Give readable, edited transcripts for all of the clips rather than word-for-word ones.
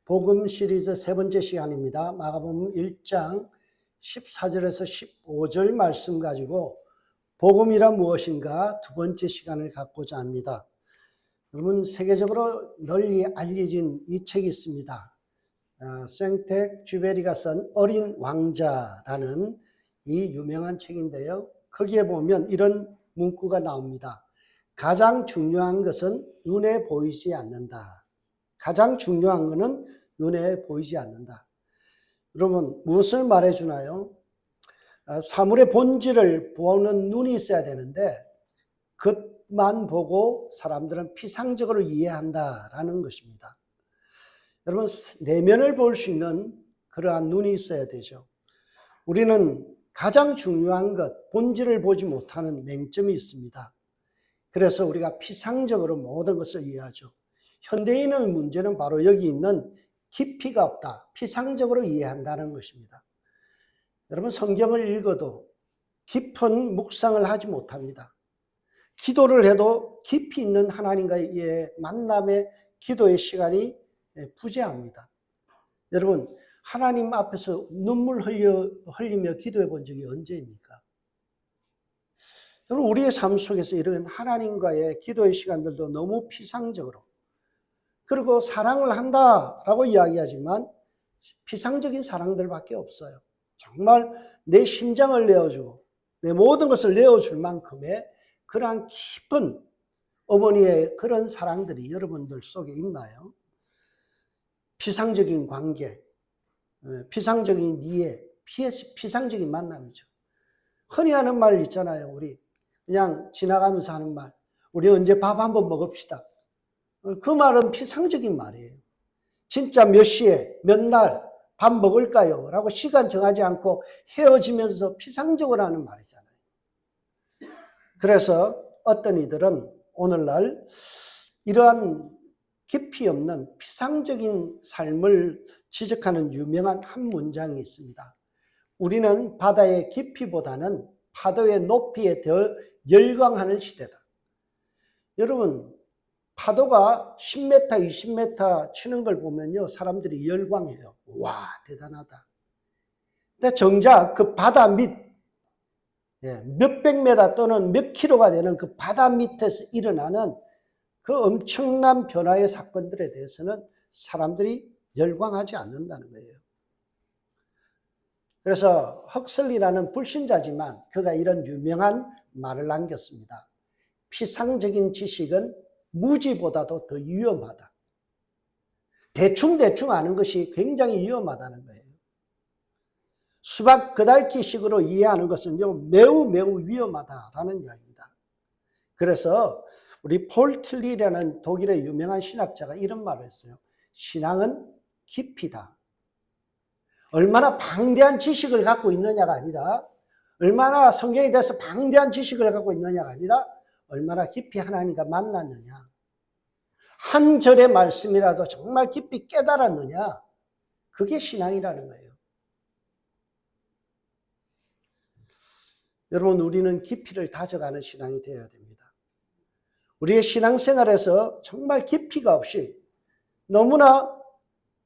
복음 시리즈 세 번째 시간입니다. 마가복음 1장 14절에서 15절 말씀 가지고 복음이란 무엇인가 두 번째 시간을 갖고자 합니다. 여러분, 세계적으로 널리 알려진 이 책이 있습니다. 생텍 쥐베리가 쓴 어린 왕자라는 이 유명한 책인데요. 거기에 보면 이런 문구가 나옵니다. 가장 중요한 것은 눈에 보이지 않는다. 가장 중요한 것은 눈에 보이지 않는다. 여러분, 무엇을 말해주나요? 사물의 본질을 보는 눈이 있어야 되는데 그것만 보고 사람들은 피상적으로 이해한다라는 것입니다. 여러분, 내면을 볼 수 있는 그러한 눈이 있어야 되죠. 우리는 가장 중요한 것, 본질을 보지 못하는 맹점이 있습니다. 그래서 우리가 피상적으로 모든 것을 이해하죠. 현대인의 문제는 바로 여기 있는 깊이가 없다. 피상적으로 이해한다는 것입니다. 여러분, 성경을 읽어도 깊은 묵상을 하지 못합니다. 기도를 해도 깊이 있는 하나님과의 만남의 기도의 시간이 부재합니다. 여러분, 하나님 앞에서 눈물 흘리며 기도해 본 적이 언제입니까? 여러분, 우리의 삶 속에서 이런 하나님과의 기도의 시간들도 너무 피상적으로, 그리고 사랑을 한다라고 이야기하지만 피상적인 사랑들밖에 없어요. 정말 내 심장을 내어주고 내 모든 것을 내어줄 만큼의 그러한 깊은 어머니의 그런 사랑들이 여러분들 속에 있나요? 피상적인 관계, 피상적인 이해, 피상적인 만남이죠. 흔히 하는 말 있잖아요. 우리 그냥 지나가면서 하는 말. 우리 언제 밥 한번 먹읍시다. 그 말은 피상적인 말이에요. 진짜 몇 시에 몇 날 밥 먹을까요? 라고 시간 정하지 않고 헤어지면서 피상적으로 하는 말이잖아요. 그래서 어떤 이들은 오늘날 이러한 깊이 없는 피상적인 삶을 지적하는 유명한 한 문장이 있습니다. 우리는 바다의 깊이보다는 파도의 높이에 더 열광하는 시대다. 여러분, 파도가 10m, 20m 치는 걸 보면요, 사람들이 열광해요. 와, 대단하다. 근데 정작 그 바다 밑, 몇백 메다 또는 몇 킬로가 되는 그 바다 밑에서 일어나는 그 엄청난 변화의 사건들에 대해서는 사람들이 열광하지 않는다는 거예요. 그래서 헉슬리라는 불신자지만 그가 이런 유명한 말을 남겼습니다. 피상적인 지식은 무지보다도 더 위험하다. 대충 아는 것이 굉장히 위험하다는 거예요. 수박 그달기식으로 이해하는 것은요, 매우 위험하다라는 이야기입니다. 그래서 우리 폴 틸리라는 독일의 유명한 신학자가 이런 말을 했어요. 신앙은 깊이다. 얼마나 방대한 지식을 갖고 있느냐가 아니라, 얼마나 성경에 대해서 방대한 지식을 갖고 있느냐가 아니라 얼마나 깊이 하나님과 만났느냐. 한 절의 말씀이라도 정말 깊이 깨달았느냐. 그게 신앙이라는 거예요. 여러분, 우리는 깊이를 다져가는 신앙이 되어야 됩니다. 우리의 신앙생활에서 정말 깊이가 없이 너무나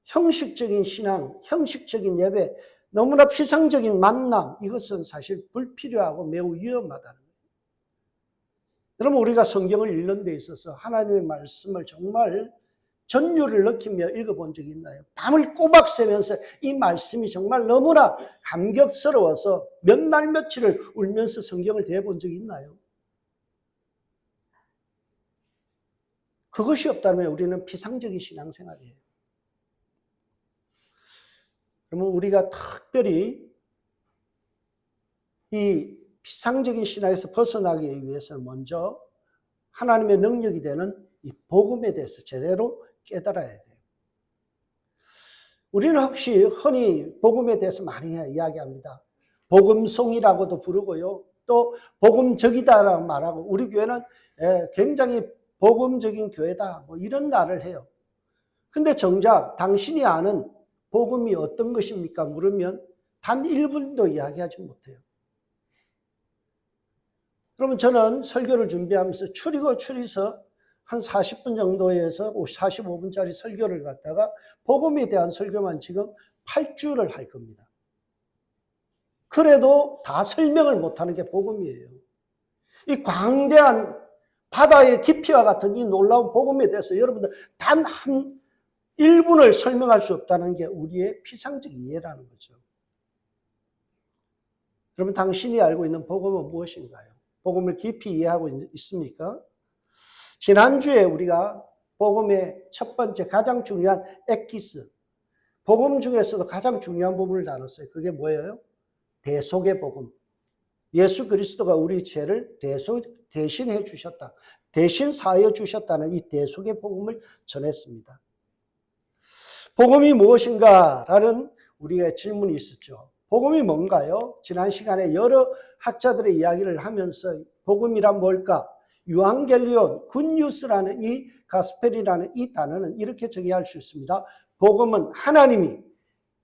형식적인 신앙, 형식적인 예배, 너무나 피상적인 만남, 이것은 사실 불필요하고 매우 위험하다는 거예요. 여러분, 우리가 성경을 읽는 데 있어서 하나님의 말씀을 정말 전율을 느끼며 읽어본 적이 있나요? 밤을 꼬박 새면서 이 말씀이 정말 너무나 감격스러워서 몇 날 며칠을 울면서 성경을 대본 적이 있나요? 그것이 없다면 우리는 피상적인 신앙생활이에요. 그러면 우리가 특별히 이 피상적인 신앙에서 벗어나기 위해서는 먼저 하나님의 능력이 되는 이 복음에 대해서 제대로 깨달아야 돼요. 우리는 혹시 흔히 복음에 대해서 많이 이야기합니다. 복음송이라고도 부르고요. 또 복음적이다라고 말하고, 우리 교회는 굉장히 복음적인 교회다, 뭐 이런 말을 해요. 근데 정작 당신이 아는 복음이 어떤 것입니까? 물으면 단 1분도 이야기하지 못해요. 그러면 저는 설교를 준비하면서 추리고 추리서 한 40분 정도에서 45분짜리 설교를 갖다가 복음에 대한 설교만 지금 8주를 할 겁니다. 그래도 다 설명을 못하는 게 복음이에요. 이 광대한 바다의 깊이와 같은 이 놀라운 복음에 대해서 여러분들 단 한 1분을 설명할 수 없다는 게 우리의 피상적 이해라는 거죠. 여러분, 당신이 알고 있는 복음은 무엇인가요? 복음을 깊이 이해하고 있습니까? 지난주에 우리가 복음의 첫 번째 가장 중요한 엑기스, 복음 중에서도 가장 중요한 부분을 다뤘어요. 그게 뭐예요? 대속의 복음. 예수 그리스도가 우리 죄를 대신해 주셨다. 대신 사하여 주셨다는 이 대속의 복음을 전했습니다. 복음이 무엇인가? 라는 우리의 질문이 있었죠. 복음이 뭔가요? 지난 시간에 여러 학자들의 이야기를 하면서 복음이란 뭘까? 유앙겔리온, 굿뉴스라는 이 가스펠이라는 이 단어는 이렇게 정의할 수 있습니다. 복음은 하나님이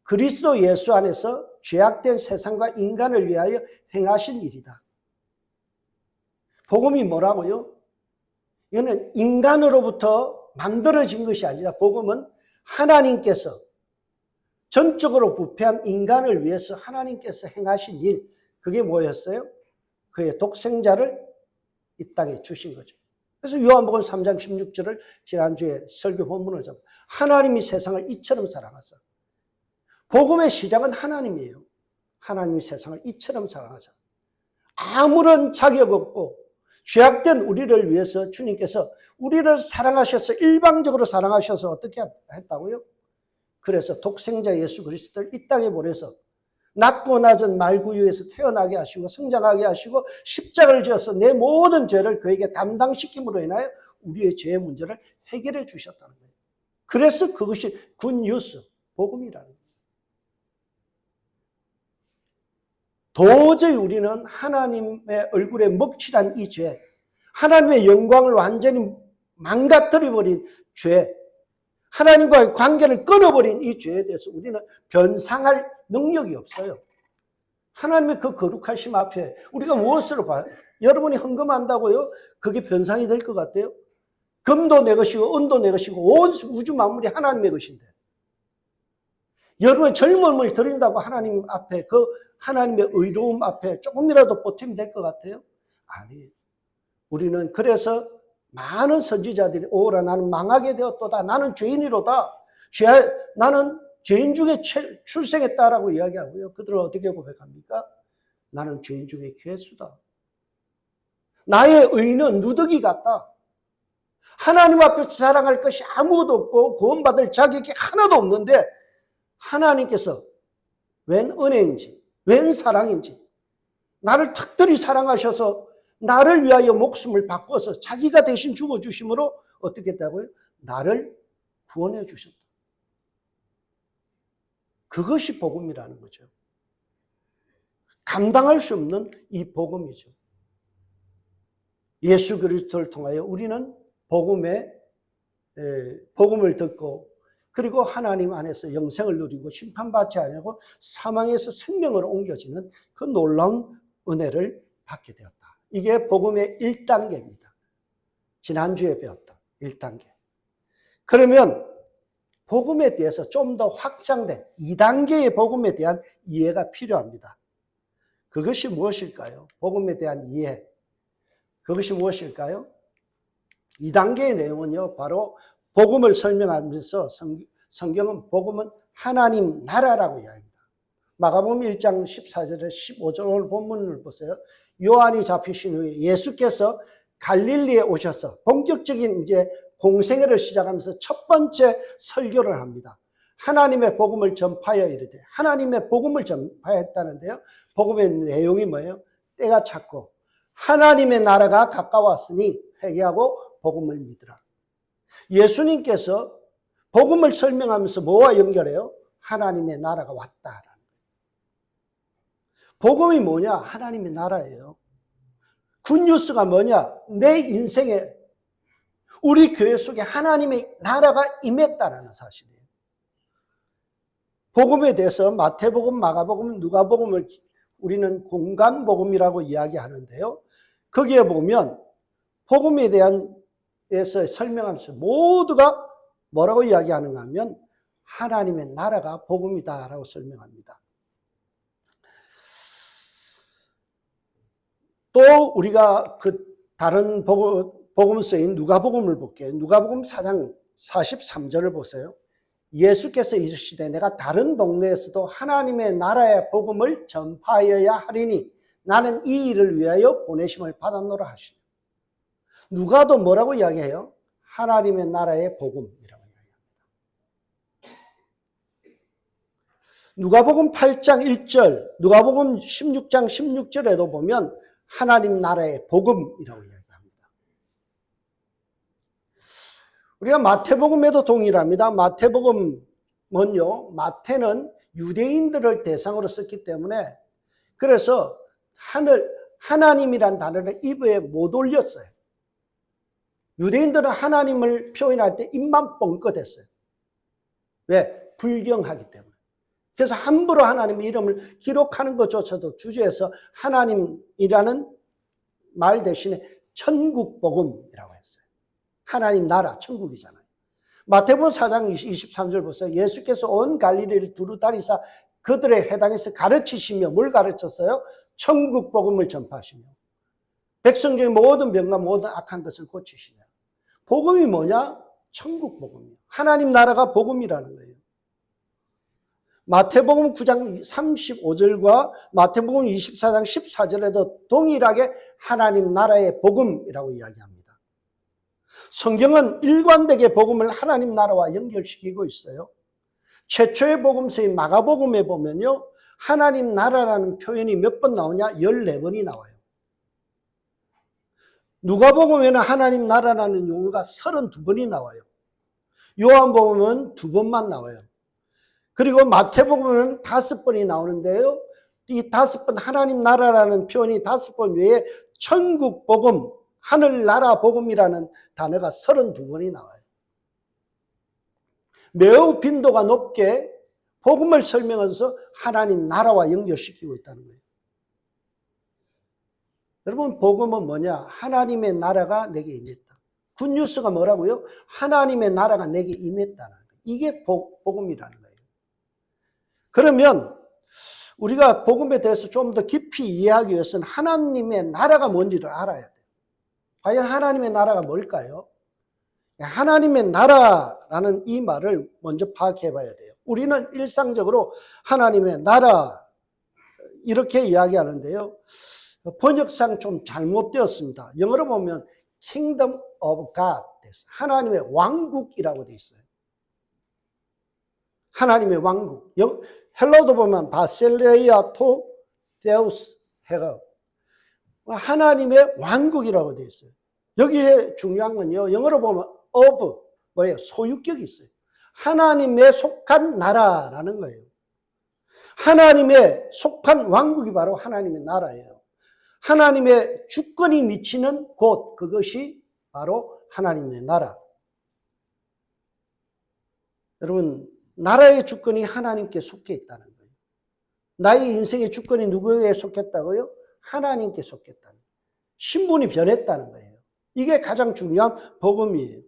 그리스도 예수 안에서 죄악된 세상과 인간을 위하여 행하신 일이다. 복음이 뭐라고요? 이거는 인간으로부터 만들어진 것이 아니라 복음은 하나님께서 전적으로 부패한 인간을 위해서 하나님께서 행하신 일, 그게 뭐였어요? 그의 독생자를 이 땅에 주신 거죠. 그래서 요한복음 3장 16절을 지난주에 설교 본문을 잡고 하나님이 세상을 이처럼 사랑하사. 복음의 시작은 하나님이에요. 하나님이 세상을 이처럼 사랑하사. 아무런 자격 없고 죄악된 우리를 위해서 주님께서 우리를 사랑하셔서 일방적으로 사랑하셔서 어떻게 했다고요? 그래서 독생자 예수 그리스도를 이 땅에 보내서 낮고 낮은 말구유에서 태어나게 하시고 성장하게 하시고 십자가를 지어서 내 모든 죄를 그에게 담당시킴으로 인하여 우리의 죄의 문제를 해결해 주셨다는 거예요. 그래서 그것이 굿뉴스, 복음이라는 거예요. 도저히 우리는 하나님의 얼굴에 먹칠한 이 죄, 하나님의 영광을 완전히 망가뜨려버린 죄, 하나님과의 관계를 끊어버린 이 죄에 대해서 우리는 변상할 능력이 없어요. 하나님의 그 거룩하심 앞에 우리가 무엇으로 봐요? 여러분이 헌금한다고요? 그게 변상이 될 것 같아요? 금도 내 것이고 은도 내 것이고 온 우주 만물이 하나님의 것인데 여러분의 젊음을 드린다고 하나님 앞에 그 하나님의 의로움 앞에 조금이라도 보탬이 될 것 같아요? 아니에요. 우리는 그래서 많은 선지자들이 오라 나는 망하게 되었도다. 나는 죄인이로다. 나는 죄인 중에 출생했다라고 이야기하고요. 그들은 어떻게 고백합니까? 나는 죄인 중에 괴수다. 나의 의는 누더기 같다. 하나님 앞에서 자랑할 것이 아무것도 없고 구원받을 자격이 하나도 없는데 하나님께서 웬 은혜인지 웬 사랑인지 나를 특별히 사랑하셔서 나를 위하여 목숨을 바꿔서 자기가 대신 죽어주심으로 어떻게 했다고요? 나를 구원해 주셨다. 그것이 복음이라는 거죠. 감당할 수 없는 이 복음이죠. 예수 그리스도를 통하여 우리는 복음을 듣고 그리고 하나님 안에서 영생을 누리고 심판받지 아니하고 사망에서 생명으로 옮겨지는 그 놀라운 은혜를 받게 되었다. 이게 복음의 1단계입니다. 지난주에 배웠던 1단계. 그러면 복음에 대해서 좀 더 확장된 2단계의 복음에 대한 이해가 필요합니다. 그것이 무엇일까요? 복음에 대한 이해. 그것이 무엇일까요? 2단계의 내용은요, 바로 복음을 설명하면서 성경은 복음은 하나님 나라라고 이야기합니다. 마가복음 1장 14절에 15절 오늘 본문을 보세요. 요한이 잡히신 후에 예수께서 갈릴리에 오셔서 본격적인 이제 공생애를 시작하면서 첫 번째 설교를 합니다. 하나님의 복음을 전파하여 이르되 하나님의 복음을 전파했다는데요. 복음의 내용이 뭐예요? 때가 찼고 하나님의 나라가 가까웠으니 회개하고 복음을 믿으라. 예수님께서 복음을 설명하면서 뭐와 연결해요? 하나님의 나라가 왔다라는 거예요. 복음이 뭐냐? 하나님의 나라예요. 굿뉴스가 뭐냐? 내 인생에 우리 교회 속에 하나님의 나라가 임했다는 사실이에요. 복음에 대해서 마태복음, 마가복음, 누가복음을 우리는 공간복음이라고 이야기하는데요. 거기에 보면 복음에 대한 에서 설명하면서 모두가 뭐라고 이야기하는가 하면 하나님의 나라가 복음이다라고 설명합니다. 또 우리가 그 다른 복음서인 누가복음을 볼게요. 누가복음 4장 43절을 보세요. 예수께서 이르시되 내가 다른 동네에서도 하나님의 나라의 복음을 전파하여야 하리니 나는 이 일을 위하여 보내심을 받았노라 하시니. 누가도 뭐라고 이야기해요? 하나님의 나라의 복음이라고 이야기합니다. 누가복음 8장 1절, 누가복음 16장 16절에도 보면 하나님 나라의 복음이라고 이야기합니다. 우리가 마태복음에도 동일합니다. 마태복음은요, 마태는 유대인들을 대상으로 썼기 때문에 그래서 하나님이란 단어를 입에 못 올렸어요. 유대인들은 하나님을 표현할 때 입만 뻥끗했어요. 왜? 불경하기 때문에. 그래서 함부로 하나님의 이름을 기록하는 것조차도 주제에서 하나님이라는 말 대신에 천국복음이라고 했어요. 하나님 나라, 천국이잖아요. 마태복음 4장 23절 보세요. 예수께서 온 갈릴리를 두루 다니사 그들의 회당에서 가르치시며 뭘 가르쳤어요? 천국복음을 전파하시며 백성 중에 모든 병과 모든 악한 것을 고치시며. 복음이 뭐냐? 천국복음이에요. 하나님 나라가 복음이라는 거예요. 마태복음 9장 35절과 마태복음 24장 14절에도 동일하게 하나님 나라의 복음이라고 이야기합니다. 성경은 일관되게 복음을 하나님 나라와 연결시키고 있어요. 최초의 복음서인 마가복음에 보면요, 하나님 나라라는 표현이 몇 번 나오냐? 14번이 나와요. 누가복음에는 하나님 나라라는 용어가 32번이 나와요. 요한복음은 2번만 나와요. 그리고 마태복음은 5번이 나오는데요. 이 5번 하나님 나라라는 표현이 5번 외에 천국복음, 하늘나라 복음이라는 단어가 32번이 나와요. 매우 빈도가 높게 복음을 설명해서 하나님 나라와 연결시키고 있다는 거예요. 여러분, 복음은 뭐냐? 하나님의 나라가 내게 임했다. 굿뉴스가 뭐라고요? 하나님의 나라가 내게 임했다는 거예요. 이게 복음이라는 거예요. 그러면 우리가 복음에 대해서 좀 더 깊이 이해하기 위해서는 하나님의 나라가 뭔지를 알아야 돼요. 과연 하나님의 나라가 뭘까요? 하나님의 나라라는 이 말을 먼저 파악해 봐야 돼요. 우리는 일상적으로 하나님의 나라 이렇게 이야기하는데요. 번역상 좀 잘못되었습니다. 영어로 보면 Kingdom of God, 하나님의 왕국이라고 되어 있어요. 하나님의 왕국. 헬라어도 보면 바셀레이아 토 데우스 헤가, 하나님의 왕국이라고 되어 있어요. 여기에 중요한 건요, 영어로 보면 of, 뭐예요? 소유격이 있어요. 하나님의 속한 나라라는 거예요. 하나님의 속한 왕국이 바로 하나님의 나라예요. 하나님의 주권이 미치는 곳, 그것이 바로 하나님의 나라. 여러분, 나라의 주권이 하나님께 속해 있다는 거예요. 나의 인생의 주권이 누구에게 속했다고요? 하나님께 속했다는 거예요. 신분이 변했다는 거예요. 이게 가장 중요한 복음이에요.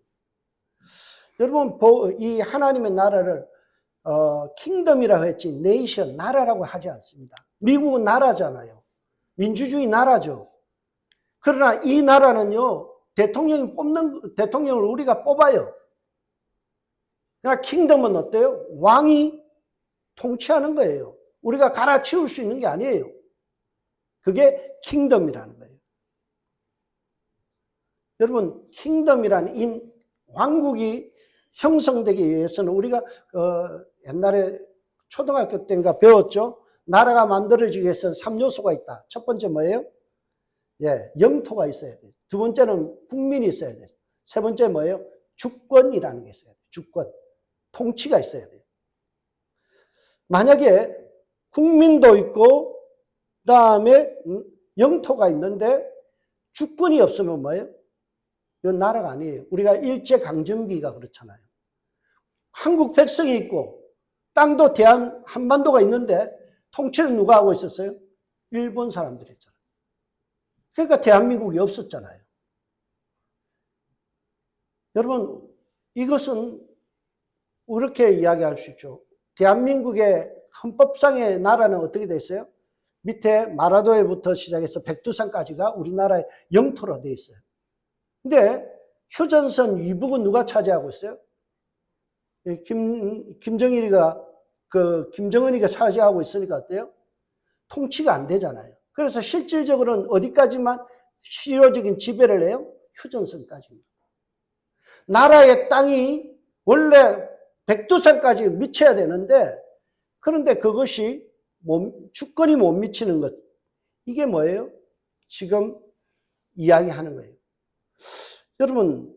여러분, 이 하나님의 나라를 킹덤이라고 했지 네이션, 나라라고 하지 않습니다. 미국은 나라잖아요. 민주주의 나라죠. 그러나 이 나라는요, 대통령을 우리가 뽑아요. 그러나 킹덤은 어때요? 왕이 통치하는 거예요. 우리가 갈아치울 수 있는 게 아니에요. 그게 킹덤이라는 거예요. 여러분, 킹덤이라는 이 왕국이 형성되기 위해서는 우리가 옛날에 초등학교 때인가 배웠죠? 나라가 만들어지기 위해서는 3요소가 있다. 첫 번째 뭐예요? 영토가 있어야 돼요. 두 번째는 국민이 있어야 돼요. 세 번째 뭐예요? 주권이라는 게 있어야 돼요. 주권. 통치가 있어야 돼요. 만약에 국민도 있고 그다음에 영토가 있는데 주권이 없으면 뭐예요? 이건 나라가 아니에요. 우리가 일제강점기가 그렇잖아요. 한국 백성이 있고 땅도 한반도가 있는데 통치를 누가 하고 있었어요? 일본 사람들이 했잖아요. 그러니까 대한민국이 없었잖아요. 여러분, 이것은 이렇게 이야기할 수 있죠. 대한민국의 헌법상의 나라는 어떻게 돼 있어요? 밑에 마라도에부터 시작해서 백두산까지가 우리나라의 영토로 돼 있어요. 근데 휴전선 위북은 누가 차지하고 있어요? 김정은이가 차지하고 있으니까 어때요? 통치가 안 되잖아요. 그래서 실질적으로는 어디까지만 실효적인 지배를 해요? 휴전선까지입니다. 나라의 땅이 원래 백두산까지 미쳐야 되는데, 그런데 그것이 주권이 못 미치는 것. 이게 뭐예요? 지금 이야기하는 거예요. 여러분,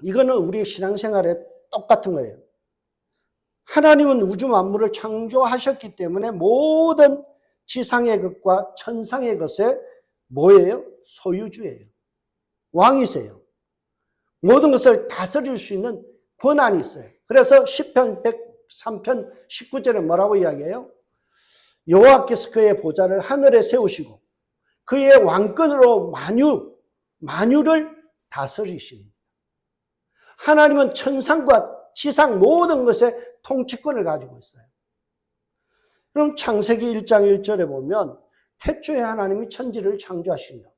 이거는 우리 신앙생활에 똑같은 거예요. 하나님은 우주 만물을 창조하셨기 때문에 모든 지상의 것과 천상의 것에 뭐예요? 소유주예요. 왕이세요. 모든 것을 다스릴 수 있는 권한이 있어요. 그래서 시편 103편 19절에 뭐라고 이야기해요? 여호와께서 그의 보좌를 하늘에 세우시고 그의 왕권으로 만유를 다스리시니. 하나님은 천상과 지상 모든 것에 통치권을 가지고 있어요. 그럼 창세기 1장 1절에 보면 태초에 하나님이 천지를 창조하십니다.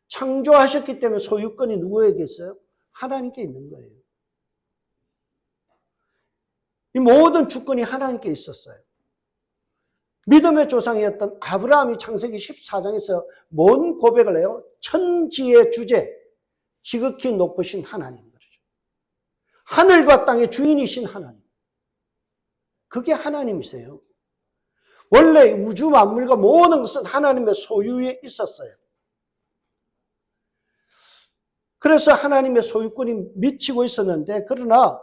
창조하셨기 때문에 소유권이 누구에게 있어요? 하나님께 있는 거예요. 이 모든 주권이 하나님께 있었어요. 믿음의 조상이었던 아브라함이 창세기 14장에서 뭔 고백을 해요? 천지의 주제, 지극히 높으신 하나님. 하늘과 땅의 주인이신 하나님. 그게 하나님이세요. 원래 우주 만물과 모든 것은 하나님의 소유에 있었어요. 그래서 하나님의 소유권이 미치고 있었는데, 그러나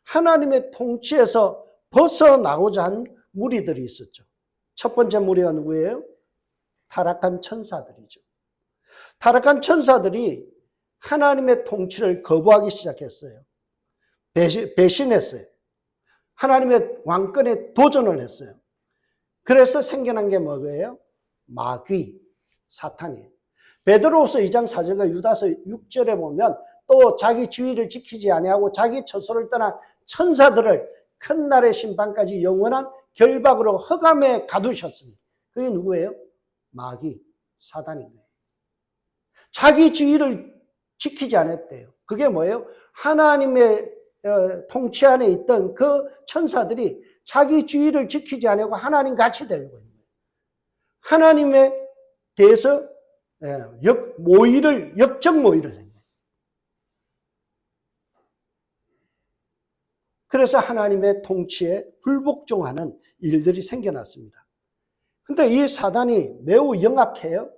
하나님의 통치에서 벗어나고자 한 무리들이 있었죠. 첫 번째 무리가 누구예요? 타락한 천사들이죠. 타락한 천사들이 하나님의 통치를 거부하기 시작했어요. 배신했어요. 하나님의 왕권에 도전을 했어요. 그래서 생겨난 게 뭐예요? 마귀, 사탄이에요. 베드로후서 2장 4절과 유다서 6절에 보면 또 자기 주의를 지키지 아니하고 자기 처소를 떠난 천사들을 큰 날의 심판까지 영원한 결박으로 흑암에 가두셨으니. 그게 누구예요? 마귀, 사탄인 거예요. 자기 주의를 지키지 않았대요. 그게 뭐예요? 하나님의 통치 안에 있던 그 천사들이 자기 주의를 지키지 않고 하나님 같이 되려고 있는 거예요. 하나님에 대해서 역적 모의를 한 거예요. 그래서 하나님의 통치에 불복종하는 일들이 생겨났습니다. 근데 이 사단이 매우 영악해요.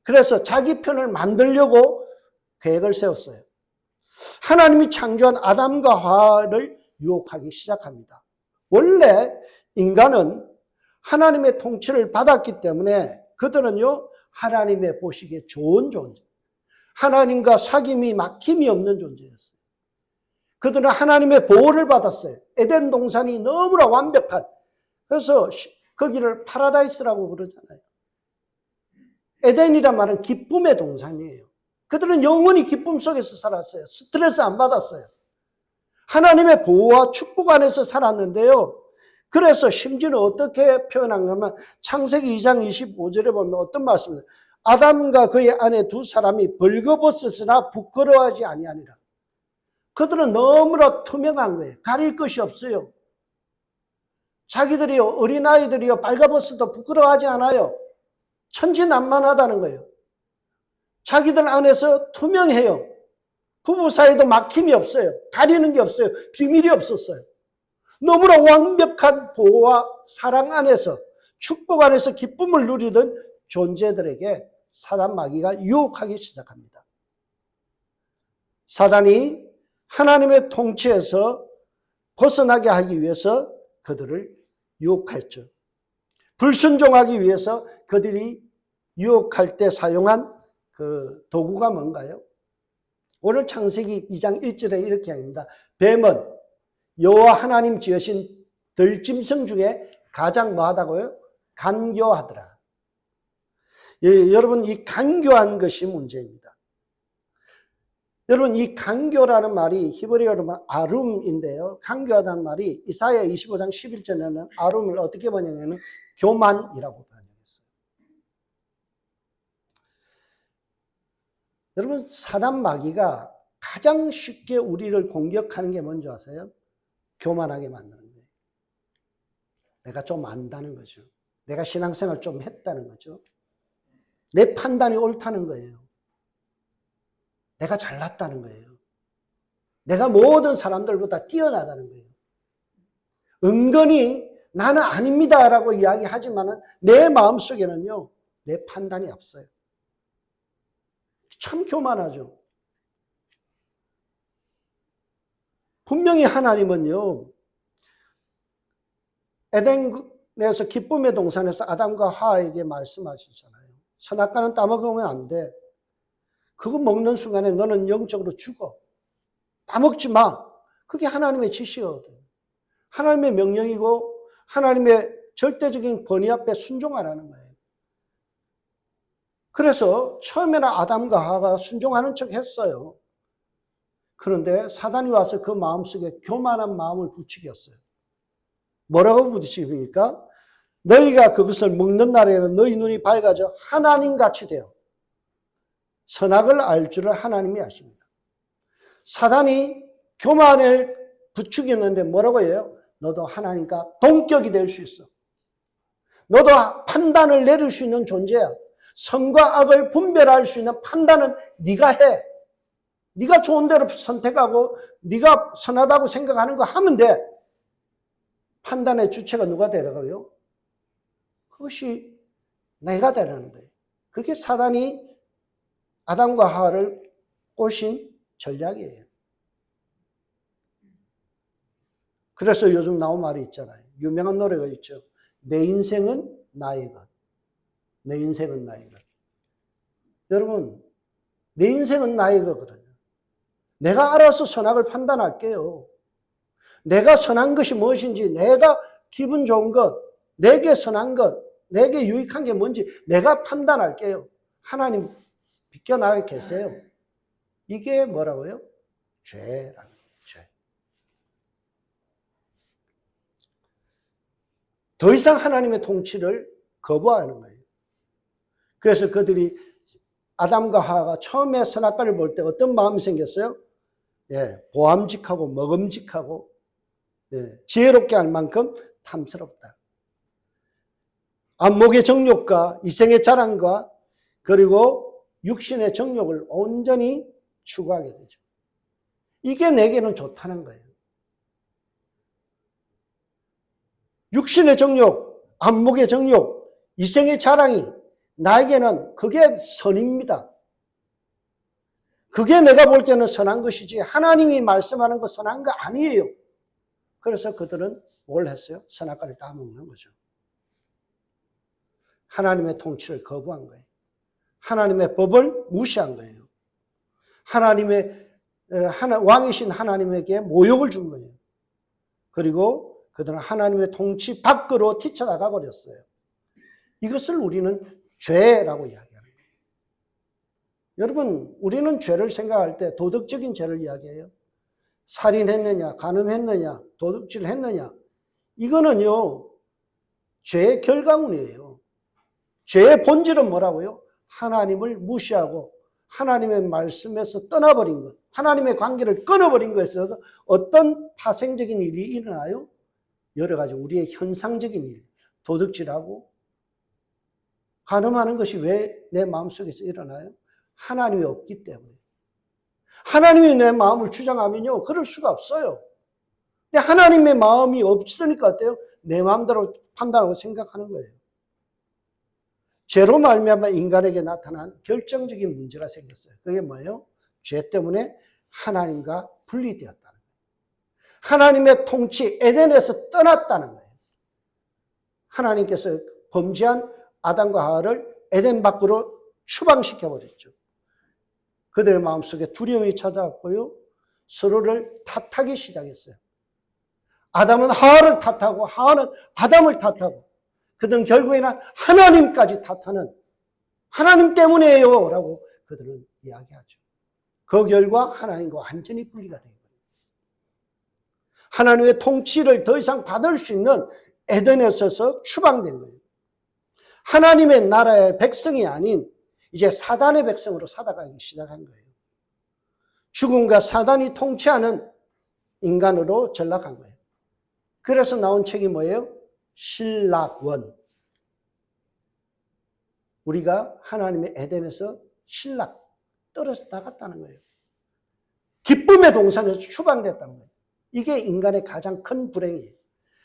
그래서 자기 편을 만들려고 계획을 세웠어요. 하나님이 창조한 아담과 하와를 유혹하기 시작합니다. 원래 인간은 하나님의 통치를 받았기 때문에 그들은요, 하나님의 보시기에 좋은 존재, 하나님과 사귐이 막힘이 없는 존재였어요. 그들은 하나님의 보호를 받았어요. 에덴 동산이 너무나 완벽한, 그래서 거기를 파라다이스라고 그러잖아요. 에덴이란 말은 기쁨의 동산이에요. 그들은 영원히 기쁨 속에서 살았어요. 스트레스 안 받았어요. 하나님의 보호와 축복 안에서 살았는데요. 그래서 심지어는 어떻게 표현한가면 창세기 2장 25절에 보면 어떤 말씀이에요? 아담과 그의 아내 두 사람이 벌거벗었으나 부끄러워하지 아니하니라. 그들은 너무나 투명한 거예요. 가릴 것이 없어요. 자기들이요, 어린아이들이요, 빨가벗어도 부끄러워하지 않아요. 천진난만하다는 거예요. 자기들 안에서 투명해요. 부부 사이도 막힘이 없어요. 가리는 게 없어요. 비밀이 없었어요. 너무나 완벽한 보호와 사랑 안에서, 축복 안에서 기쁨을 누리던 존재들에게 사단 마귀가 유혹하기 시작합니다. 사단이 하나님의 통치에서 벗어나게 하기 위해서 그들을 유혹했죠. 불순종하기 위해서 그들이 유혹할 때 사용한 그 도구가 뭔가요? 오늘 창세기 2장 1절에 이렇게 합니다. 뱀은 여호와 하나님 지으신 들짐승 중에 가장 뭐하다고요? 간교하더라. 예, 여러분, 이 간교한 것이 문제입니다. 여러분, 이 강교라는 말이 히브리어로 말하면 아룸인데요. 강교하다는 말이 이사야 25장 11절에는 아룸을 어떻게 번역하냐면 교만이라고 번역했어요. 여러분, 사단 마귀가 가장 쉽게 우리를 공격하는 게 뭔지 아세요? 교만하게 만드는 거예요. 내가 좀 안다는 거죠. 내가 신앙생활 좀 했다는 거죠. 내 판단이 옳다는 거예요. 내가 잘났다는 거예요. 내가 모든 사람들보다 뛰어나다는 거예요. 은근히 나는 아닙니다라고 이야기하지만 내 마음속에는요, 내 판단이 없어요. 참 교만하죠. 분명히 하나님은요, 에덴에서 기쁨의 동산에서 아담과 하와에게 말씀하시잖아요. 선악과는 따먹으면 안 돼. 그거 먹는 순간에 너는 영적으로 죽어. 따먹지 마. 그게 하나님의 지시거든. 하나님의 명령이고 하나님의 절대적인 권위 앞에 순종하라는 거예요. 그래서 처음에는 아담과 하와가 순종하는 척 했어요. 그런데 사단이 와서 그 마음속에 교만한 마음을 부추겼어요. 뭐라고 부추깁니까? 너희가 그것을 먹는 날에는 너희 눈이 밝아져 하나님같이 되어 선악을 알 줄을 하나님이 아십니다. 사단이 교만을 부추겼는데 뭐라고 해요? 너도 하나님과 동격이 될 수 있어. 너도 판단을 내릴 수 있는 존재야. 선과 악을 분별할 수 있는 판단은 네가 해. 네가 좋은 대로 선택하고 네가 선하다고 생각하는 거 하면 돼. 판단의 주체가 누가 되라고요? 그것이 내가 되라는 거예요. 그게 사단이 아담과 하와를 꼬신 전략이에요. 그래서 요즘 나온 말이 있잖아요. 유명한 노래가 있죠. 내 인생은 나의 것. 내 인생은 나의 것. 여러분, 내 인생은 나의 거거든요. 내가 알아서 선악을 판단할게요. 내가 선한 것이 무엇인지, 내가 기분 좋은 것, 내게 선한 것, 내게 유익한 게 뭔지 내가 판단할게요. 하나님 비껴나와 계세요. 이게 뭐라고요? 죄라는 거예요. 죄. 더 이상 하나님의 통치를 거부하는 거예요. 그래서 그들이 아담과 하와가 처음에 선악과를 볼 때 어떤 마음이 생겼어요? 예, 보암직하고 먹음직하고 지혜롭게 할 만큼 탐스럽다. 안목의 정욕과 이생의 자랑과 그리고 육신의 정욕을 온전히 추구하게 되죠. 이게 내게는 좋다는 거예요. 육신의 정욕, 안목의 정욕, 이생의 자랑이 나에게는 그게 선입니다. 그게 내가 볼 때는 선한 것이지 하나님이 말씀하는 거 선한 거 아니에요. 그래서 그들은 뭘 했어요? 선악과를 다 먹는 거죠. 하나님의 통치를 거부한 거예요. 하나님의 법을 무시한 거예요. 하나님의 왕이신 하나님에게 모욕을 준 거예요. 그리고 그들은 하나님의 통치 밖으로 뛰쳐나가 버렸어요. 이것을 우리는 죄라고 이야기하는 거예요. 여러분, 우리는 죄를 생각할 때 도덕적인 죄를 이야기해요. 살인했느냐, 간음했느냐, 도둑질했느냐. 이거는요, 죄의 결과물이에요. 죄의 본질은 뭐라고요? 하나님을 무시하고 하나님의 말씀에서 떠나버린 것, 하나님의 관계를 끊어버린 것에 있어서 어떤 파생적인 일이 일어나요? 여러 가지 우리의 현상적인 일, 도둑질하고 간음하는 것이 왜 내 마음속에서 일어나요? 하나님이 없기 때문에. 하나님이 내 마음을 주장하면요, 그럴 수가 없어요. 근데 하나님의 마음이 없으니까 어때요? 내 마음대로 판단하고 생각하는 거예요. 죄로 말미암아 인간에게 나타난 결정적인 문제가 생겼어요. 그게 뭐예요? 죄 때문에 하나님과 분리되었다는 거예요. 하나님의 통치 에덴에서 떠났다는 거예요. 하나님께서 범죄한 아담과 하와를 에덴 밖으로 추방시켜 버렸죠. 그들의 마음속에 두려움이 찾아왔고요. 서로를 탓하기 시작했어요. 아담은 하와를 탓하고 하와는 아담을 탓하고 그들은 결국에는 하나님까지 탓하는 하나님 때문이에요 라고 그들은 이야기하죠. 그 결과 하나님과 완전히 분리가 된 거예요. 하나님의 통치를 더 이상 받을 수 있는 에덴에서 추방된 거예요. 하나님의 나라의 백성이 아닌 이제 사단의 백성으로 살아가기 시작한 거예요. 죽음과 사단이 통치하는 인간으로 전락한 거예요. 그래서 나온 책이 뭐예요? 신락원. 우리가 하나님의 에덴에서 떨어져 나갔다는 거예요. 기쁨의 동산에서 추방됐다는 거예요. 이게 인간의 가장 큰 불행이에요.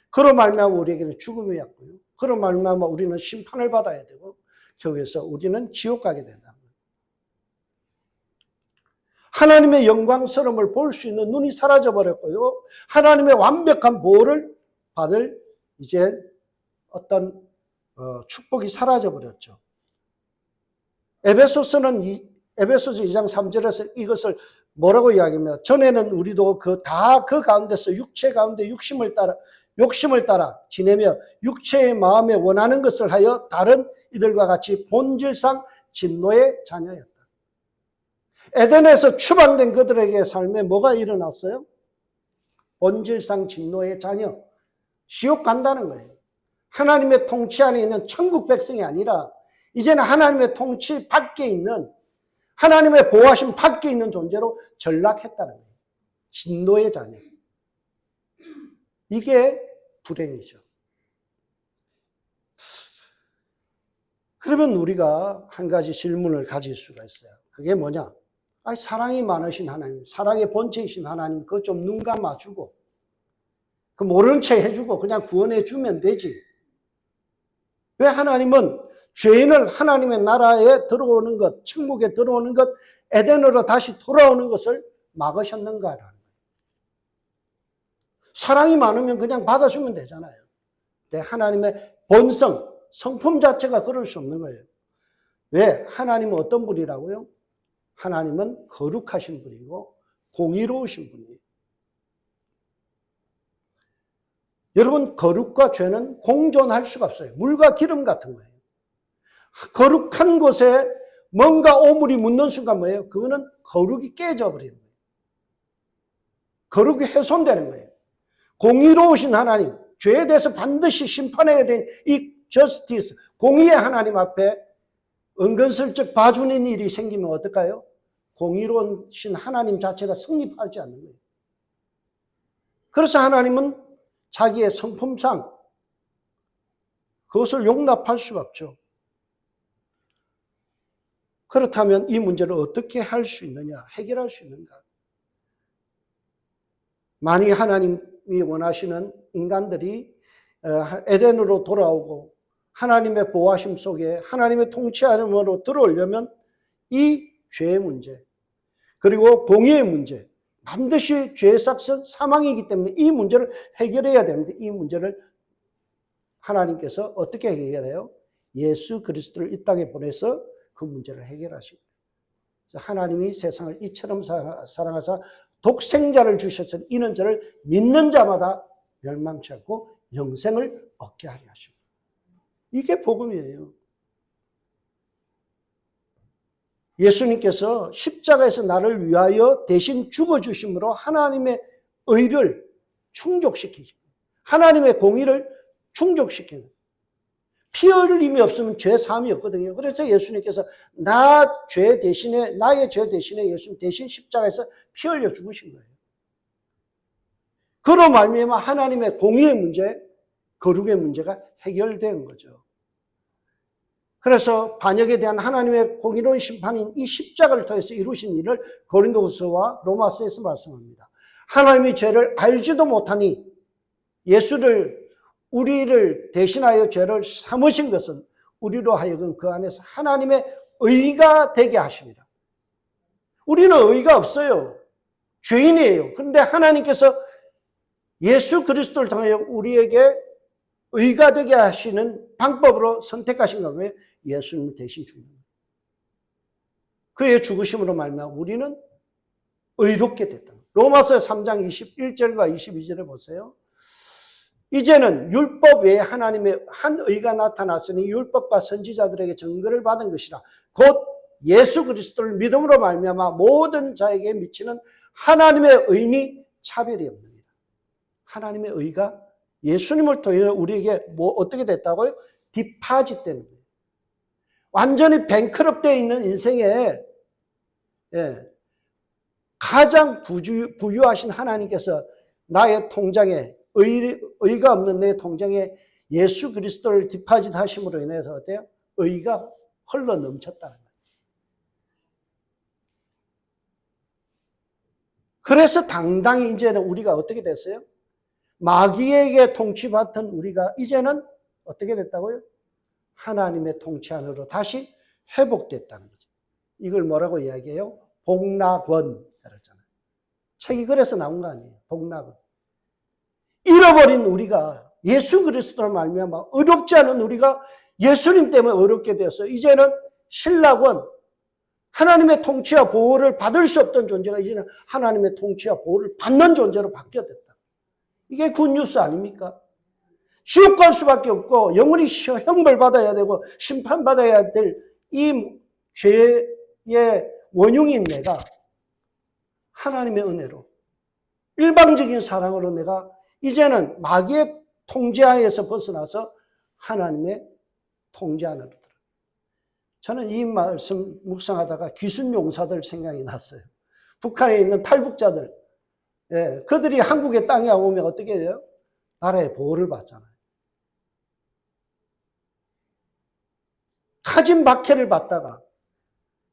그로 말미암아 우리에게는 죽음이 왔고요. 그로 말미암아 우리는 심판을 받아야 되고 여기서 우리는 지옥 가게 된다는 거예요. 하나님의 영광스러움을 볼 수 있는 눈이 사라져 버렸고요. 하나님의 완벽한 보호를 받을 이제 어떤 축복이 사라져 버렸죠. 에베소서 2장 3절에서 이것을 뭐라고 이야기합니다. 전에는 우리도 그 가운데서 육체 가운데 욕심을 따라 지내며 육체의 마음에 원하는 것을 하여 다른 이들과 같이 본질상 진노의 자녀였다. 에덴에서 추방된 그들에게 삶에 뭐가 일어났어요? 본질상 진노의 자녀. 지옥 간다는 거예요. 하나님의 통치 안에 있는 천국 백성이 아니라 이제는 하나님의 통치 밖에 있는, 하나님의 보호하심 밖에 있는 존재로 전락했다는 거예요. 진노의 자녀. 이게 불행이죠. 그러면 우리가 한 가지 질문을 가질 수가 있어요. 그게 뭐냐? 사랑이 많으신 하나님, 사랑의 본체이신 하나님, 그거 좀 눈 감아주고, 그 모르는 체 해주고 그냥 구원해 주면 되지. 왜 하나님은 죄인을 하나님의 나라에 들어오는 것, 천국에 들어오는 것, 에덴으로 다시 돌아오는 것을 막으셨는가라는 거예요. 사랑이 많으면 그냥 받아주면 되잖아요. 근데 하나님의 본성, 성품 자체가 그럴 수 없는 거예요. 왜? 하나님은 어떤 분이라고요? 하나님은 거룩하신 분이고 공의로우신 분이에요. 여러분, 거룩과 죄는 공존할 수가 없어요. 물과 기름 같은 거예요. 거룩한 곳에 뭔가 오물이 묻는 순간 뭐예요? 그거는 거룩이 깨져버리는 거예요. 거룩이 훼손되는 거예요. 공의로우신 하나님, 죄에 대해서 반드시 심판해야 된 이 저스티스, 공의의 하나님 앞에 은근슬쩍 봐주는 일이 생기면 어떨까요? 공의로우신 하나님 자체가 성립하지 않는 거예요. 그래서 하나님은 자기의 성품상 그것을 용납할 수가 없죠. 그렇다면 이 문제를 어떻게 할 수 있느냐, 해결할 수 있는가? 만약 하나님이 원하시는 인간들이 에덴으로 돌아오고 하나님의 보호하심 속에 하나님의 통치하심으로 들어오려면 이 죄의 문제, 그리고 공의의 문제, 반드시 죄의 삭은 사망이기 때문에 이 문제를 해결해야 되는데 이 문제를 하나님께서 어떻게 해결해요? 예수 그리스도를 이 땅에 보내서 그 문제를 해결하시고, 하나님이 세상을 이처럼 사랑하사 독생자를 주셔서 이는 저를 믿는 자마다 멸망치 않고 영생을 얻게 하려 하시고, 이게 복음이에요. 예수님께서 십자가에서 나를 위하여 대신 죽어주심으로 하나님의 의를 충족시키시고 하나님의 공의를 충족시키는, 피 흘림이 없으면 죄 사함이 없거든요. 그래서 예수님께서 나의 죄 대신에 예수님 대신 십자가에서 피 흘려 죽으신 거예요. 그로 말미암아 하나님의 공의의 문제, 거룩의 문제가 해결된 거죠. 그래서 반역에 대한 하나님의 공의로운 심판인 이 십자가를 통해서 이루신 일을 고린도후서와 로마서에서 말씀합니다. 하나님이 죄를 알지도 못하니 우리를 대신하여 죄를 삼으신 것은 우리로 하여금 그 안에서 하나님의 의가 되게 하십니다. 우리는 의가 없어요. 죄인이에요. 그런데 하나님께서 예수 그리스도를 통해 우리에게 의가 되게 하시는 방법으로 선택하신 거예요. 예수님을 대신 죽는 거예요. 그의 죽으심으로 말미암아 우리는 의롭게 됐다. 로마서 3장 21절과 22절에 보세요. 이제는 율법 외에 하나님의 한 의가 나타났으니 율법과 선지자들에게 증거를 받은 것이라. 곧 예수 그리스도를 믿음으로 말미암아 모든 자에게 미치는 하나님의 의니 차별이 없느니라. 하나님의 의가 예수님을 통해 우리에게 어떻게 됐다고요? 디파짓 되는 거예요. 완전히 뱅크럽되어 있는 인생에 가장 부유하신 하나님께서 나의 통장에 의가 없는 내 통장에 예수 그리스도를 디파짓 하심으로 인해서 어때요? 의가 흘러 넘쳤다는 거예요. 그래서 당당히 이제는 우리가 어떻게 됐어요? 마귀에게 통치받던 우리가 이제는 어떻게 됐다고요? 하나님의 통치 안으로 다시 회복됐다는 거죠. 이걸 뭐라고 이야기해요? 복락원 그러잖아요. 책이 그래서 나온 거 아니에요. 복락원. 잃어버린 우리가 예수 그리스도를 말미암아 어렵지 않은 우리가 예수님 때문에 어렵게 되었어요. 이제는 신락원, 하나님의 통치와 보호를 받을 수 없던 존재가 이제는 하나님의 통치와 보호를 받는 존재로 바뀌어졌다. 이게 굿뉴스 아닙니까? 지옥 갈 수밖에 없고 영원히 형벌받아야 되고 심판받아야 될 이 죄의 원흉인 내가 하나님의 은혜로 일방적인 사랑으로 내가 이제는 마귀의 통제하에서 벗어나서 하나님의 통제 안으로 들어요. 저는 이 말씀 묵상하다가 귀순용사들 생각이 났어요. 북한에 있는 탈북자들, 그들이 한국의 땅에 오면 어떻게 해요? 나라의 보호를 받잖아요. 카진 박해를 받다가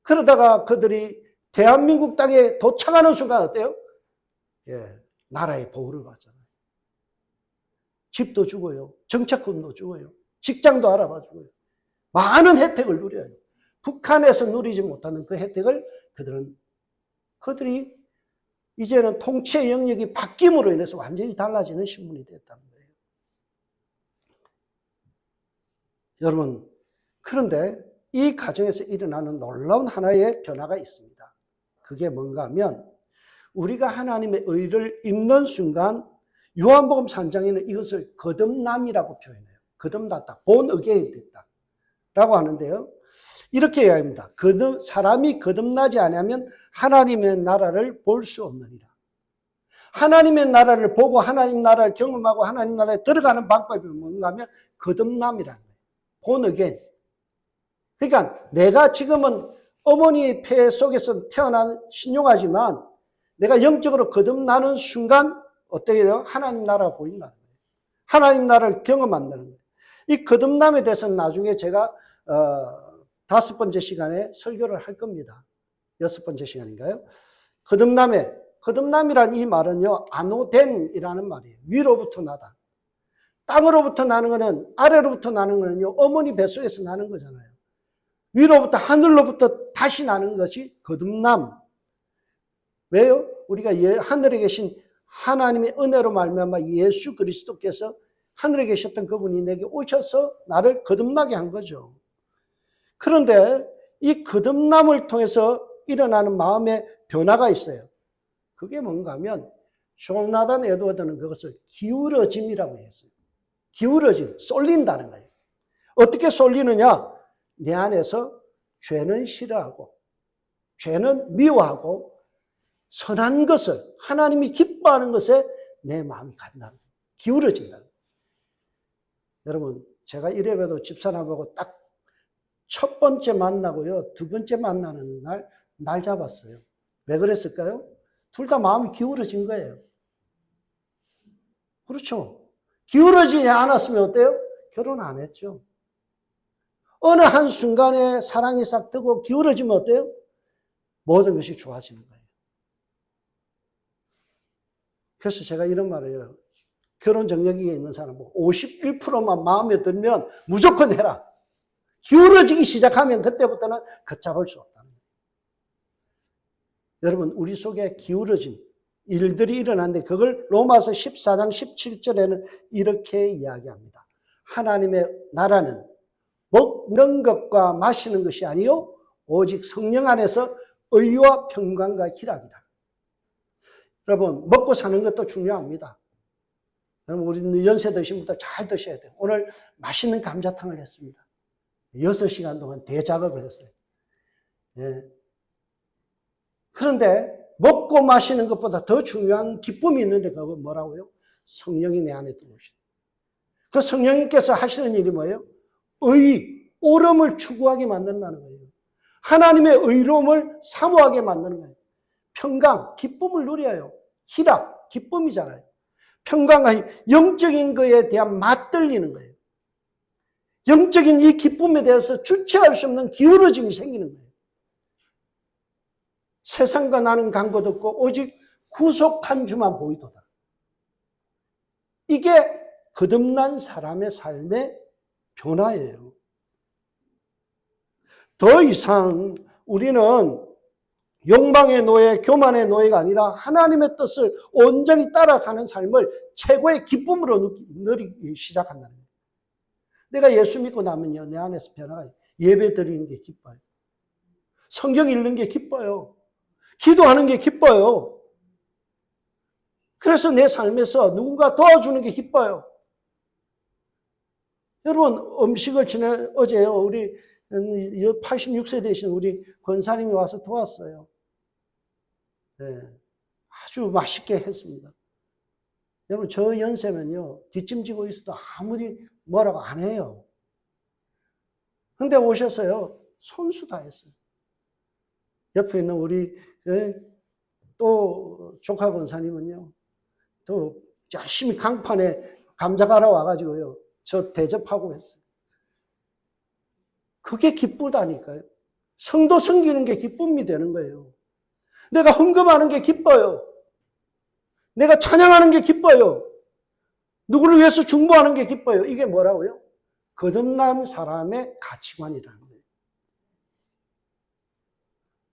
그러다가 그들이 대한민국 땅에 도착하는 순간 어때요? 나라의 보호를 받잖아요. 집도 주고요. 정착금도 주고요. 직장도 알아봐 주고요. 많은 혜택을 누려요. 북한에서 누리지 못하는 그 혜택을 그들이 이제는 통치의 영역이 바뀜으로 인해서 완전히 달라지는 신분이 됐다는 거예요. 여러분, 그런데 이 과정에서 일어나는 놀라운 하나의 변화가 있습니다. 그게 뭔가 하면 우리가 하나님의 의를 입는 순간 요한복음 3장에는 이것을 거듭남이라고 표현해요. 거듭났다. 본 어게인 됐다. 라고 하는데요. 이렇게 이야기합니다. 사람이 거듭나지 않으면 하나님의 나라를 볼 수 없느니라. 하나님의 나라를 보고 하나님 나라를 경험하고 하나님 나라에 들어가는 방법이 뭔가 하면 거듭남이라는 거예요. 본 어게인. 그러니까 내가 지금은 어머니의 폐 속에서 태어난 신용하지만 내가 영적으로 거듭나는 순간 어떻게 돼요? 하나님 나라가 보인다는 거예요. 하나님 나라를 경험한다는 거예요. 이 거듭남에 대해서는 나중에 제가 5번째 시간에 설교를 할 겁니다. 6번째 시간인가요? 거듭남이란 이 말은요, 아노덴이라는 말이에요. 위로부터 나다. 땅으로부터 나는 거는, 아래로부터 나는 거는요, 어머니 뱃속에서 나는 거잖아요. 위로부터, 하늘로부터 다시 나는 것이 거듭남. 왜요? 우리가 하늘에 계신 하나님의 은혜로 말미암아 예수 그리스도께서 하늘에 계셨던 그분이 내게 오셔서 나를 거듭나게 한 거죠. 그런데 이 거듭남을 통해서 일어나는 마음의 변화가 있어요. 그게 뭔가 하면 조나단 에드워드는 그것을 기울어짐이라고 했어요. 기울어짐, 쏠린다는 거예요. 어떻게 쏠리느냐? 내 안에서 죄는 싫어하고 죄는 미워하고 선한 것을 하나님이 기뻐하는 것에 내 마음이 간다는 거예요. 기울어진다는 거예요. 여러분, 제가 이래봬도 집사람하고 딱 첫 번째 만나고요, 두 번째 만나는 날 잡았어요. 왜 그랬을까요? 둘 다 마음이 기울어진 거예요. 그렇죠. 기울어지지 않았으면 어때요? 결혼 안 했죠. 어느 한순간에 사랑이 싹 뜨고 기울어지면 어때요? 모든 것이 좋아지는 거예요. 그래서 제가 이런 말을 해요. 결혼 정력이 있는 사람 51%만 마음에 들면 무조건 해라. 기울어지기 시작하면 그때부터는 걷잡을 수 없다는 거예요. 여러분, 우리 속에 기울어진 일들이 일어났는데 그걸 로마서 14장 17절에는 이렇게 이야기합니다. 하나님의 나라는 먹는 것과 마시는 것이 아니요 오직 성령 안에서 의와 평강과 희락이다. 여러분, 먹고 사는 것도 중요합니다. 여러분, 우리 연세 드신 분들 잘 드셔야 돼요. 오늘 맛있는 감자탕을 했습니다. 6시간 동안 대작업을 했어요. 예. 그런데 먹고 마시는 것보다 더 중요한 기쁨이 있는데 그건 뭐라고요? 성령이 내 안에 들어오시다. 그 성령님께서 하시는 일이 뭐예요? 옳음을 추구하게 만든다는 거예요. 하나님의 의로움을 사모하게 만드는 거예요. 평강, 기쁨을 누려요. 희락, 기쁨이잖아요. 평강과 영적인 것에 대한 맛들리는 거예요. 영적인 이 기쁨에 대해서 주체할 수 없는 기울어짐이 생기는 거예요. 세상과 나는 간것 없고 오직 구속한 주만 보이도다. 이게 거듭난 사람의 삶의 변화예요. 더 이상 우리는 욕망의 노예, 교만의 노예가 아니라 하나님의 뜻을 온전히 따라 사는 삶을 최고의 기쁨으로 누리기 시작한다는 거예요. 내가 예수 믿고 나면요, 내 안에서 변화가 예배 드리는 게 기뻐요. 성경 읽는 게 기뻐요. 기도하는 게 기뻐요. 그래서 내 삶에서 누군가 도와주는 게 기뻐요. 여러분, 음식을 어제요, 우리 86세 되신 우리 권사님이 와서 도왔어요. 네, 아주 맛있게 했습니다. 여러분, 저 연세면요, 뒷짐지고 있어도 아무리 뭐라고 안 해요. 근데 오셔서요, 손수 다 했어요. 옆에 있는 우리 또 조카 권사님은요, 또 열심히 강판에 감자 갈아 와가지고요, 저 대접하고 했어요. 그게 기쁘다니까요. 성도 섬기는 게 기쁨이 되는 거예요. 내가 헌금하는 게 기뻐요. 내가 찬양하는 게 기뻐요. 누구를 위해서 중보하는 게 기뻐요. 이게 뭐라고요? 거듭난 사람의 가치관이라는 거예요.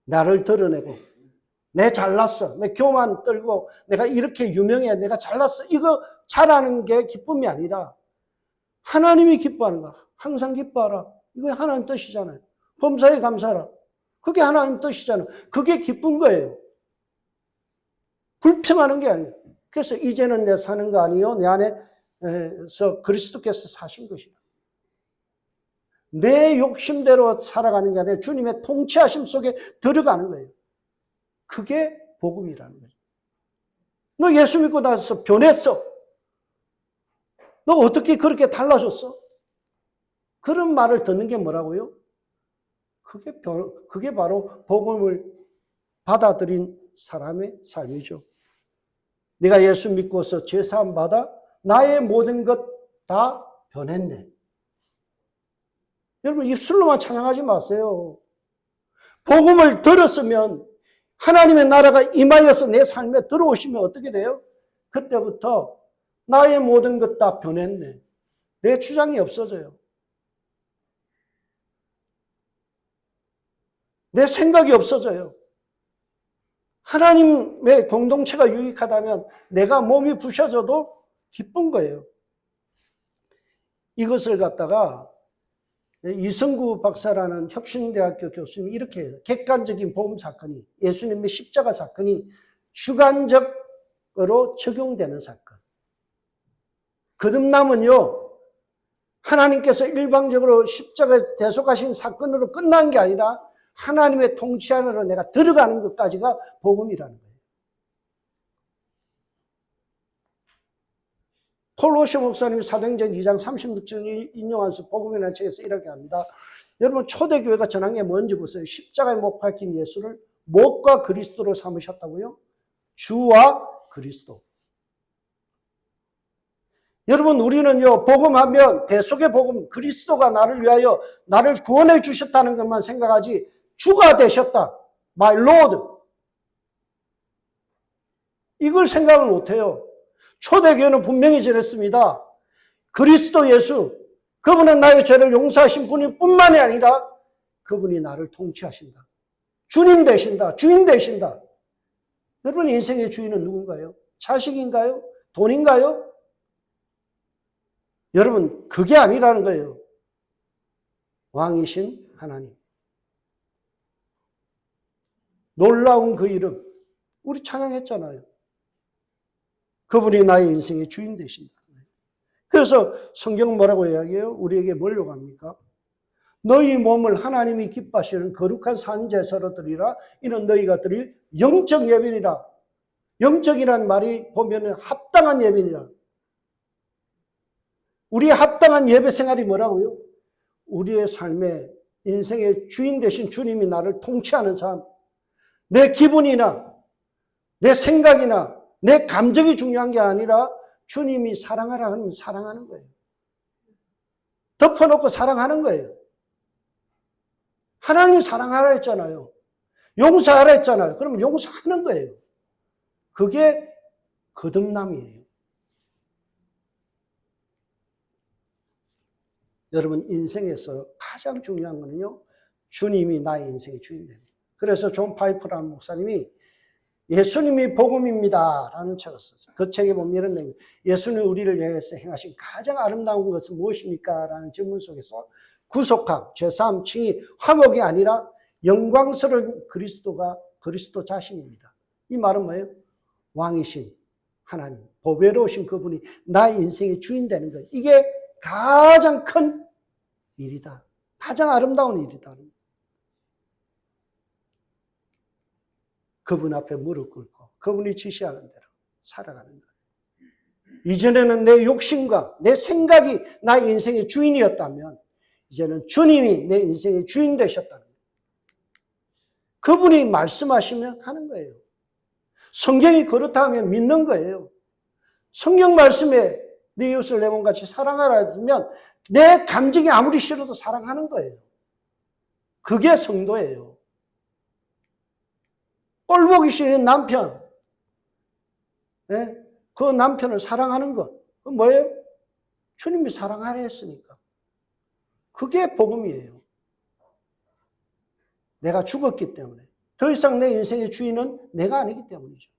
나를 드러내고 내 잘났어. 내 교만 떨고 내가 이렇게 유명해. 내가 잘났어. 이거 잘하는 게 기쁨이 아니라 하나님이 기뻐하는 거야. 항상 기뻐하라. 이거 하나님 뜻이잖아요. 범사에 감사하라. 그게 하나님 뜻이잖아요. 그게 기쁜 거예요. 불평하는 게 아니에요. 그래서 이제는 내 사는 거 아니요. 내 안에서 그리스도께서 사신 것이다. 내 욕심대로 살아가는 게 아니라 주님의 통치하심 속에 들어가는 거예요. 그게 복음이라는 거예요. 너 예수 믿고 나서 변했어. 너 어떻게 그렇게 달라졌어? 그런 말을 듣는 게 뭐라고요? 그게 바로 복음을 받아들인 사람의 삶이죠. 내가 예수 믿고서 죄사함 받아 나의 모든 것 다 변했네. 여러분 입술로만 찬양하지 마세요. 복음을 들었으면 하나님의 나라가 임하여서 내 삶에 들어오시면 어떻게 돼요? 그때부터 나의 모든 것 다 변했네. 내 주장이 없어져요. 내 생각이 없어져요. 하나님의 공동체가 유익하다면 내가 몸이 부셔져도 기쁜 거예요. 이것을 갖다가 이성구 박사라는 혁신대학교 교수님이 이렇게 해요. 객관적인 복음 사건이, 예수님의 십자가 사건이 주관적으로 적용되는 사건. 거듭남은요, 하나님께서 일방적으로 십자가에서 대속하신 사건으로 끝난 게 아니라 하나님의 통치 안으로 내가 들어가는 것까지가 복음이라는 거예요. 폴 워셔 목사님이 사도행전 2장 36절 인용하면서 복음이라는 책에서 이렇게 합니다. 여러분 초대교회가 전한 게 뭔지 보세요. 십자가에 못 박힌 예수를 목과 그리스도로 삼으셨다고요? 주와 그리스도. 여러분 우리는요 복음하면 대속의 복음 그리스도가 나를 위하여 나를 구원해 주셨다는 것만 생각하지 주가 되셨다. My Lord. 이걸 생각을 못해요. 초대교회는 분명히 전했습니다. 그리스도 예수, 그분은 나의 죄를 용서하신 분일 뿐만이 아니라 그분이 나를 통치하신다. 주님 되신다. 주인 되신다. 여러분 인생의 주인은 누군가요? 자식인가요? 돈인가요? 여러분 그게 아니라는 거예요. 왕이신 하나님. 놀라운 그 이름. 우리 찬양했잖아요. 그분이 나의 인생의 주인 되신다. 그래서 성경은 뭐라고 이야기해요? 우리에게 뭘로 갑니까? 너희 몸을 하나님이 기뻐하시는 거룩한 산제사로 드리라. 이는 너희가 드릴 영적 예배니라. 영적이란 말이 보면 합당한 예배니라. 우리의 합당한 예배 생활이 뭐라고요? 우리의 삶의 인생의 주인 되신 주님이 나를 통치하는 삶. 내 기분이나 내 생각이나 내 감정이 중요한 게 아니라 주님이 사랑하라 하면 사랑하는 거예요. 덮어놓고 사랑하는 거예요. 하나님이 사랑하라 했잖아요. 용서하라 했잖아요. 그러면 용서하는 거예요. 그게 거듭남이에요. 여러분 인생에서 가장 중요한 거는요. 주님이 나의 인생의 주인 됩니다. 그래서 존 파이퍼라는 목사님이 예수님이 복음입니다 라는 책을 썼어요. 그 책에 보면 이런 내용이 예수님이 우리를 위해서 행하신 가장 아름다운 것은 무엇입니까? 라는 질문 속에서 구속함, 죄사함, 칭의, 화목이 아니라 영광스러운 그리스도가 그리스도 자신입니다. 이 말은 뭐예요? 왕이신 하나님, 보배로우신 그분이 나의 인생의 주인 되는 거예요. 이게 가장 큰 일이다. 가장 아름다운 일이다. 그분 앞에 무릎 꿇고 그분이 지시하는 대로 살아가는 거예요. 이전에는 내 욕심과 내 생각이 나의 인생의 주인이었다면 이제는 주님이 내 인생의 주인 되셨다는 거예요. 그분이 말씀하시면 하는 거예요. 성경이 그렇다 하면 믿는 거예요. 성경 말씀에 내 이웃을 내 몸같이 사랑하라 하면 내 감정이 아무리 싫어도 사랑하는 거예요. 그게 성도예요. 꼴보기 싫은 남편, 그 남편을 사랑하는 것, 그 뭐예요? 주님이 사랑하라 했으니까. 그게 복음이에요. 내가 죽었기 때문에. 더 이상 내 인생의 주인은 내가 아니기 때문이죠.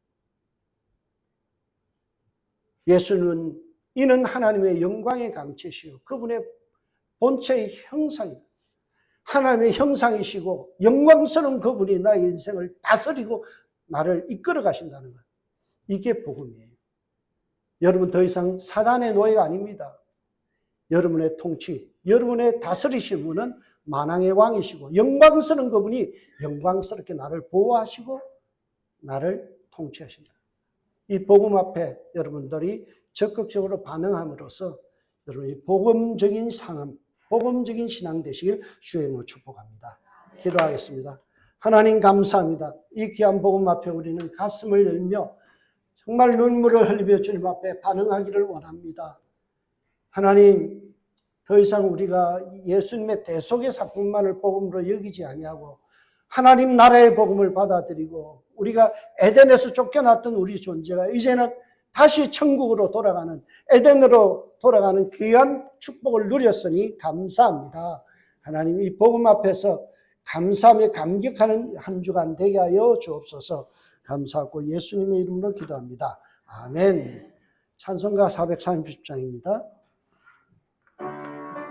예수는 이는 하나님의 영광의 강체시요 그분의 본체의 형상입니다. 하나님의 형상이시고 영광스러운 그분이 나의 인생을 다스리고 나를 이끌어 가신다는 거예요. 이게 복음이에요. 여러분 더 이상 사단의 노예가 아닙니다. 여러분의 통치, 여러분의 다스리실 분은 만왕의 왕이시고 영광스러운 그분이 영광스럽게 나를 보호하시고 나를 통치하신다. 이 복음 앞에 여러분들이 적극적으로 반응함으로써 여러분이 복음적인 삶, 복음적인 신앙 되시길 주의 이름으로 축복합니다. 기도하겠습니다. 하나님 감사합니다. 이 귀한 복음 앞에 우리는 가슴을 열며 정말 눈물을 흘리며 주님 앞에 반응하기를 원합니다. 하나님 더 이상 우리가 예수님의 대속의 사건만을 복음으로 여기지 아니하고 하나님 나라의 복음을 받아들이고 우리가 에덴에서 쫓겨났던 우리 존재가 이제는 다시 천국으로 돌아가는 에덴으로 돌아가는 귀한 축복을 누렸으니 감사합니다. 하나님 이 복음 앞에서 감사하며 감격하는 한 주간 되게 하여 주옵소서. 감사하고 예수님의 이름으로 기도합니다. 아멘. 찬송가 430장입니다.